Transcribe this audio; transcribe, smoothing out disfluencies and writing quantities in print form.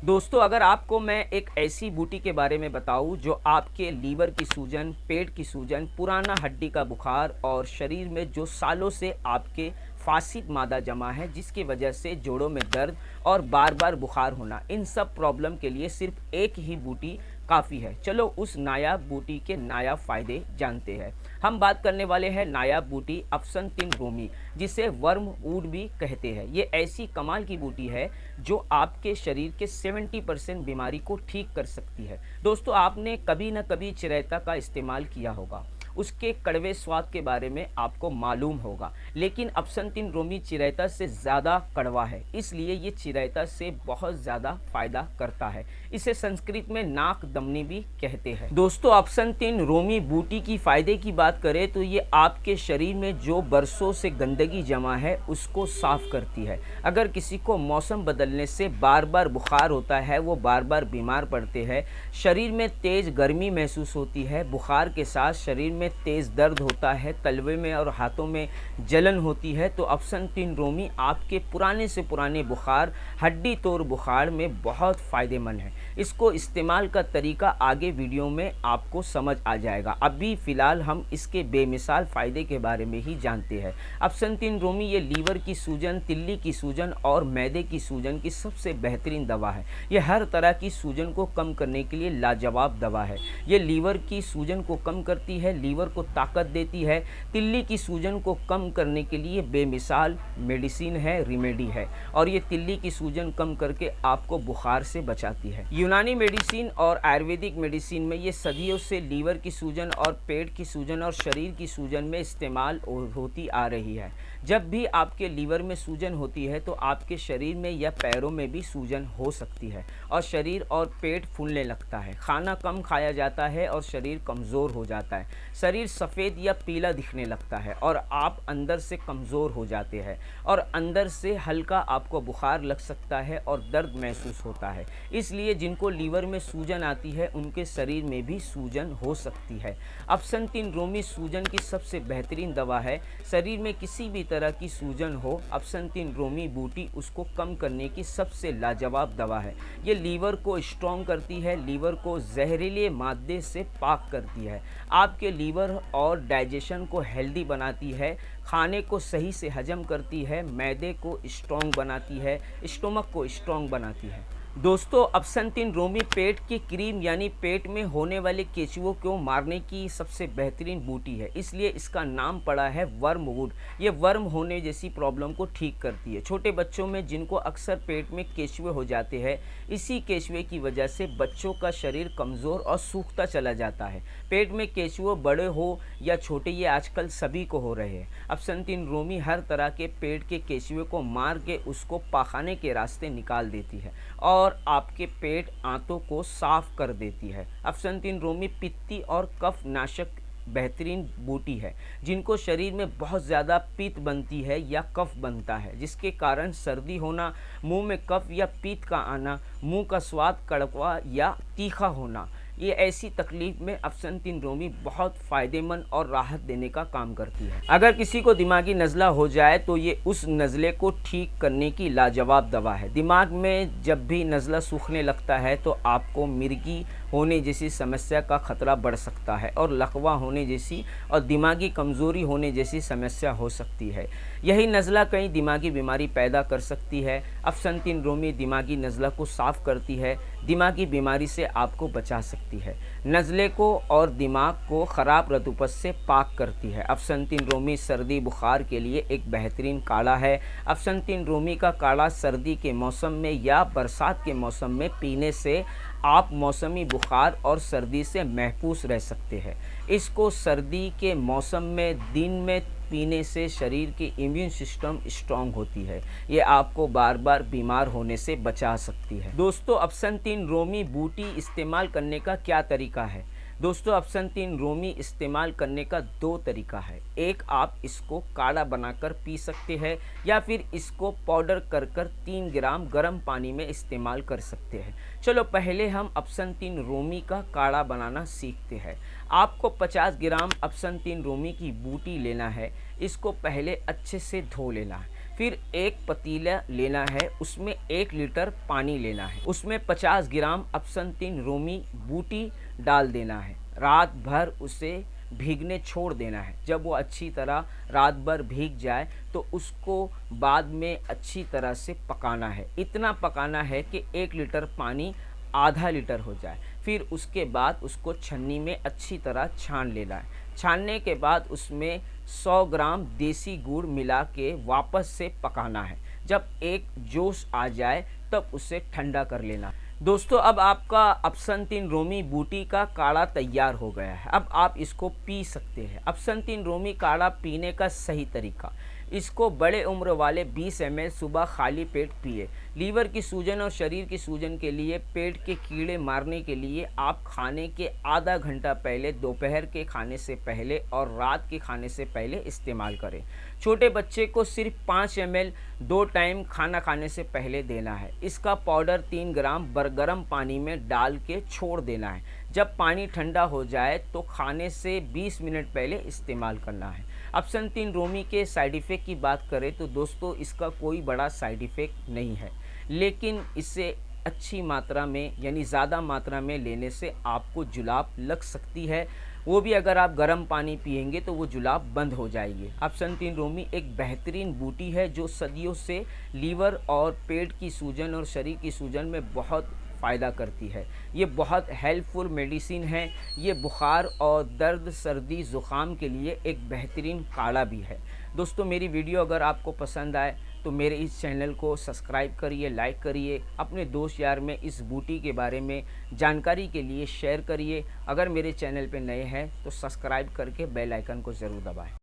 दोस्तों, अगर आपको मैं एक ऐसी बूटी के बारे में बताऊं जो आपके लीवर की सूजन, पेट की सूजन, पुराना हड्डी का बुखार और शरीर में जो सालों से आपके फासिद मादा जमा है जिसकी वजह से जोड़ों में दर्द और बार बार बुखार होना, इन सब प्रॉब्लम के लिए सिर्फ एक ही बूटी काफ़ी है। चलो उस नायाब बूटी के नायाब फ़ायदे जानते हैं। हम बात करने वाले हैं नायाब बूटी अफसनतिन रोमी, जिसे वर्म वुड भी कहते हैं। ये ऐसी कमाल की बूटी है जो आपके शरीर के 70% बीमारी को ठीक कर सकती है। दोस्तों, आपने कभी ना कभी चिरैता का इस्तेमाल किया होगा, उसके कड़वे स्वाद के बारे में आपको मालूम होगा, लेकिन अफसनतिन रोमी चिरैता से ज़्यादा कड़वा है, इसलिए ये चिरैता से बहुत ज़्यादा फ़ायदा करता है। इसे संस्कृत में नाक दमनी भी कहते हैं। दोस्तों, अफसनतिन रोमी बूटी की फ़ायदे की बात करें तो ये आपके शरीर में जो बरसों से गंदगी जमा है उसको साफ़ करती है। अगर किसी को मौसम बदलने से बार बार बुखार होता है, वो बार बार बीमार पड़ते हैं, शरीर में तेज़ गर्मी महसूस होती है, बुखार के साथ शरीर में तेज़ दर्द होता है, तलवे में और हाथों में जलन होती है, तो अफसनतिन रोमी आपके पुराने से पुराने बुखार, हड्डी तोड़ बुखार में बहुत फ़ायदेमंद है। इसको इस्तेमाल का तरीका आगे वीडियो में आपको समझ आ जाएगा। अभी फ़िलहाल हम इसके बेमिसाल फ़ायदे के बारे में ही जानते हैं। अफसनतिन रोमी ये लीवर की सूजन, तिल्ली की सूजन और मैदे की सूजन की सबसे बेहतरीन दवा है। ये हर तरह की सूजन को कम करने के लिए लाजवाब दवा है। ये लीवर की सूजन को कम करती है, लीवर को ताकत देती है। तिल्ली की सूजन को कम करने के लिए बेमिसाल मेडिसिन है, रेमेडी है, और ये तिल्ली की सूजन कम करके आपको बुखार से बचाती है। यूनानी मेडिसिन और आयुर्वेदिक मेडिसिन में ये सदियों से लीवर की सूजन और पेट की सूजन और शरीर की सूजन में इस्तेमाल होती आ रही है। जब भी आपके लीवर में सूजन होती है तो आपके शरीर में या पैरों में भी सूजन हो सकती है और शरीर और पेट फूलने लगता है, खाना कम खाया जाता है और शरीर कमज़ोर हो जाता है, शरीर सफ़ेद या पीला दिखने लगता है और आप अंदर से कमज़ोर हो जाते हैं और अंदर से हल्का आपको बुखार लग सकता है और दर्द महसूस होता है। इसलिए जिनको लीवर में सूजन आती है उनके शरीर में भी सूजन हो सकती है। अफसनतिन रोमी सूजन की सबसे बेहतरीन दवा है। शरीर में किसी भी तरह की सूजन हो, अफसनतिन रोमी बूटी उसको कम करने की सबसे लाजवाब दवा है। ये लीवर को स्ट्रॉन्ग करती है, लीवर को जहरीले मादे से पाक करती है, आपके लीवर और डाइजेशन को हेल्दी बनाती है, खाने को सही से हजम करती है, मैदे को स्ट्रॉन्ग बनाती है, स्टोमक को स्ट्रॉन्ग बनाती है। दोस्तों, अफसनतिन रोमी पेट की क्रीम यानी पेट में होने वाले केचुओं को मारने की सबसे बेहतरीन बूटी है, इसलिए इसका नाम पड़ा है वर्म वुड। ये वर्म होने जैसी प्रॉब्लम को ठीक करती है। छोटे बच्चों में जिनको अक्सर पेट में केचुए हो जाते हैं, इसी केचुए की वजह से बच्चों का शरीर कमज़ोर और सूखता चला जाता है। पेट में केचुए बड़े हो या छोटे, ये आजकल सभी को हो रहे हैं। अफसनतिन रोमी हर तरह के पेट के केचुए को मार के उसको पाखाने के रास्ते निकाल देती है और आपके पेट आंतों को साफ कर देती है। अफसनतिन रोमी पित्ती और कफ नाशक बेहतरीन बूटी है। जिनको शरीर में बहुत ज़्यादा पित्त बनती है या कफ बनता है, जिसके कारण सर्दी होना, मुंह में कफ या पित्त का आना, मुंह का स्वाद कड़वा या तीखा होना, ये ऐसी तकलीफ में अफसनतिन रोमी बहुत फ़ायदेमंद और राहत देने का काम करती है। अगर किसी को दिमागी नज़ला हो जाए तो ये उस नज़ले को ठीक करने की लाजवाब दवा है। दिमाग में जब भी नज़ला सूखने लगता है तो आपको मिर्गी होने जैसी समस्या का खतरा बढ़ सकता है और लकवा होने जैसी और दिमागी कमज़ोरी होने जैसी समस्या हो सकती है। यही नज़ला कई दिमागी बीमारी पैदा कर सकती है। अफसनतिन रोमी दिमागी नज़ला को साफ़ करती है, दिमागी बीमारी से आपको बचा सकती है, नज़ले को और दिमाग को ख़राब रतूपत से पाक करती है। अफसनतिन रोमी सर्दी बुखार के लिए एक बेहतरीन काढ़ा है। अफसनतिन रोमी का काढ़ा सर्दी के मौसम में या बरसात के मौसम में पीने से आप मौसमी बुखार और सर्दी से महफूज रह सकते हैं। इसको सर्दी के मौसम में दिन में पीने से शरीर की इम्यून सिस्टम स्ट्रांग होती है, ये आपको बार बार बीमार होने से बचा सकती है। दोस्तों, अफसनतिन रोमी बूटी इस्तेमाल करने का क्या तरीका है? दोस्तों, अफसनतिन रोमी इस्तेमाल करने का दो तरीका है। एक, आप इसको काढ़ा बनाकर पी सकते हैं या फिर इसको पाउडर कर 3 ग्राम गर्म पानी में इस्तेमाल कर सकते हैं। चलो पहले हम अफसनतिन रोमी का काढ़ा बनाना सीखते हैं। आपको 50 ग्राम अफसनतिन रोमी की बूटी लेना है। इसको पहले अच्छे से धो लेना है। फिर एक पतीला लेना है, उसमें 1 लीटर पानी लेना है, उसमें 50 ग्राम अपसंतिन रोमी बूटी डाल देना है। रात भर उसे भीगने छोड़ देना है। जब वो अच्छी तरह रात भर भीग जाए तो उसको बाद में अच्छी तरह से पकाना है। इतना पकाना है कि 1 लीटर पानी आधा लीटर हो जाए। फिर उसके बाद उसको छन्नी में अच्छी तरह छान लेना है। छानने के बाद उसमें 100 ग्राम देसी गुड़ मिला के वापस से पकाना है। जब एक जोश आ जाए तब उसे ठंडा कर लेना। दोस्तों, अब आपका अपसंतिन रोमी बूटी का काढ़ा तैयार हो गया है। अब आप इसको पी सकते हैं। अपसंतिन रोमी काढ़ा पीने का सही तरीका, इसको बड़े उम्र वाले 20 ml सुबह खाली पेट पिए। लीवर की सूजन और शरीर की सूजन के लिए, पेट के कीड़े मारने के लिए आप खाने के आधा घंटा पहले, दोपहर के खाने से पहले और रात के खाने से पहले इस्तेमाल करें। छोटे बच्चे को सिर्फ 5 ml 2 टाइम खाना खाने से पहले देना है। इसका पाउडर 3 ग्राम गर्म पानी में डाल के छोड़ देना है। जब पानी ठंडा हो जाए तो खाने से 20 मिनट पहले इस्तेमाल करना है। अपसंतिन रोमी के साइड इफ़ेक्ट की बात करें तो दोस्तों, इसका कोई बड़ा साइड इफ़ेक्ट नहीं है, लेकिन इसे अच्छी मात्रा में यानी ज़्यादा मात्रा में लेने से आपको जुलाब लग सकती है। वो भी अगर आप गर्म पानी पिएंगे तो वो जुलाब बंद हो जाएगी। अपसंतिन रोमी एक बेहतरीन बूटी है जो सदियों से लीवर और पेट की सूजन और शरीर की सूजन में बहुत फ़ायदा करती है। ये बहुत हेल्पफुल मेडिसिन है। ये बुखार और दर्द, सर्दी, ज़ुकाम के लिए एक बेहतरीन काढ़ा भी है। दोस्तों, मेरी वीडियो अगर आपको पसंद आए तो मेरे इस चैनल को सब्सक्राइब करिए, लाइक करिए, अपने दोस्त यार में इस बूटी के बारे में जानकारी के लिए शेयर करिए। अगर मेरे चैनल पे नए हैं तो सब्सक्राइब करके बेल आइकन को ज़रूर दबाएं।